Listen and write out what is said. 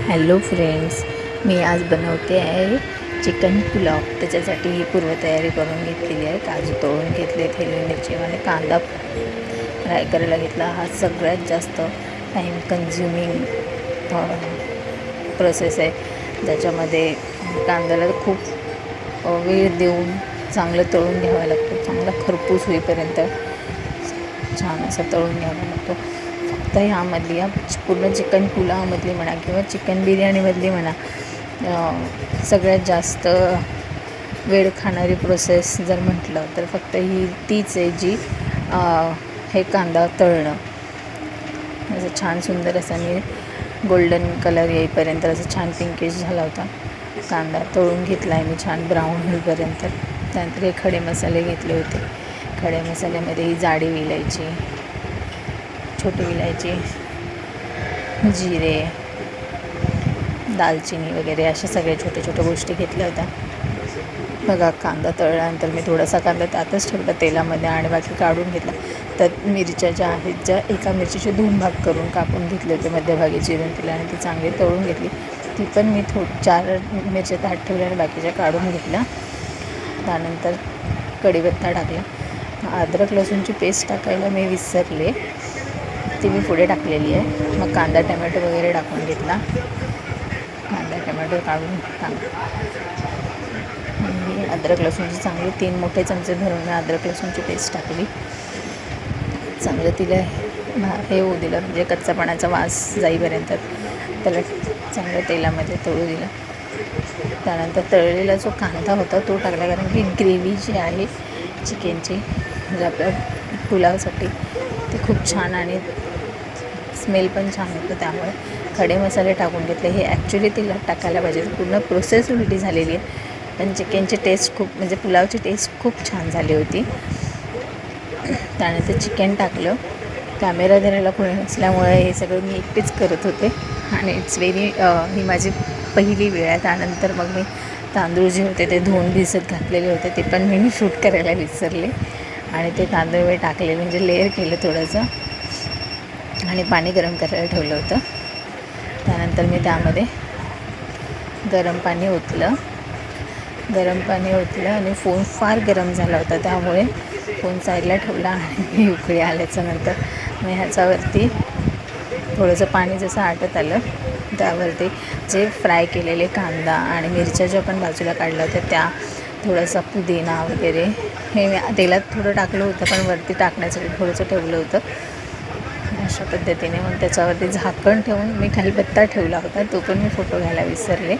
Hello friends, मी आज बनवते आहे चिकन पुलाव. त्याच्यासाठी पूर्वतयारी करून घेतलेली आहे. काजू तळून घेतले, हिरवी मिरची आणि कांदा फ्राय करायला घेतला. हा सगळ्यात जास्त टाईम कन्झ्युमिंग प्रोसेस आहे, ज्याच्यामध्ये कांद्याला खूप वेळ देऊन चांगलं तळून घ्यावं लागतं. चांगला खरपूस होईपर्यंत छान असं तळून घ्यावा लागतो. फक्त ह्यामधली पूर्ण चिकन पुलावमधली म्हणा किंवा चिकन बिर्याणीमधली म्हणा, सगळ्यात जास्त वेळ खाणारी प्रोसेस जर म्हटलं तर फक्त तीच आहे, जी हे कांदा तळणं. असं छान सुंदर असा मी गोल्डन कलर येईपर्यंत असं छान पिंकिश झाला होता कांदा. तळून घेतला आहे मी छान ब्राऊन होईपर्यंत. त्यानंतर हे खडे मसाले घेतले होते. खडे मसाल्यामध्ये ही जाडी विलायची, छोटी विलायची, जिरे, दालचिनी वगैरे अशा सगळ्या छोट्या छोट्या गोष्टी घेतल्या होत्या. बघा, कांदा तळल्यानंतर मी थोडासा कांदा त्यातच ठेवला तेलामध्ये आणि बाकी काढून घेतला. त्यात मिरच्या ज्या आहेत, ज्या एका मिरचीचे 2 भाग करून कापून घेतले होते, मध्यभागी चिरून केले आणि ती चांगली तळून घेतली. ती पण मी 4 मिरच्या त्यात ठेवल्या आणि बाकीच्या काढून घेतल्या. त्यानंतर कढीपत्ता टाकला. अद्रक लसूणची पेस्ट टाकायला मी विसरले, ती मी पुढे टाकलेली आहे. मग कांदा टमॅटो वगैरे टाकून घेतला. कांदा टमॅटो काढून मी अद्रक लसूणची चांगली 3 मोठे चमचे भरून मी अद्रक लसूणची पेस्ट टाकली. चांगलं तिला हे होऊ दिलं, म्हणजे कच्चापणाचा वास जाईपर्यंत त्याला चांगलं तेलामध्ये तळू दिलं. त्यानंतर तळलेला जो कांदा होता तो टाकला, कारण की ग्रेव्ही जी आहे चिकनची, म्हणजे आपल्या पुलावसाठी ती खूप छान आणि स्मेल पण छान होतं. त्यामुळे खडे मसाले टाकून घेतले. हे ॲक्च्युली तेलात टाकायला पाहिजे. पूर्ण प्रोसेस उलटी झालेली आहे, पण चिकनची टेस्ट खूप, म्हणजे पुलावची टेस्ट खूप छान झाली होती. त्यानंतर चिकन टाकलं. कॅमेरा धरायला कोणी नसल्यामुळे हे सगळं मी एकटीच करत होते आणि इट्स व्हेरी ही माझी पहिली वेळ आहे. त्यानंतर मग मी तांदूळ जे होते ते धुवून भिजत घातलेले होते, ते पण मी शूट करायला विसरले आणि ते तांदूळ मी टाकलेले, म्हणजे लेअर केलं थोडंसं आणि पाणी गरम करायला ठेवलं होतं. त्यानंतर मी त्यामध्ये गरम पाणी ओतलं आणि फोन फार गरम झाला होता, त्यामुळे फोन साईडला ठेवला आणि उकळी आल्याचं नंतर मी ह्याच्यावरती थोडंसं पाणी जसं आटत आलं, त्यावरती जे फ्राय केलेले कांदा आणि मिरच्या ज्या पण बाजूला काढल्या होत्या त्या, थोडासा पुदिना वगैरे हे मी तेलात थोडं टाकलं होतं, पण वरती टाकण्यासाठी थोडंसं ठेवलं होतं अशा पद्धतीने. मग त्याच्यावरती झाकण ठेवून मी कढीपत्ता ठेवला होता, तो पण मी फोटो घ्यायला विसरले.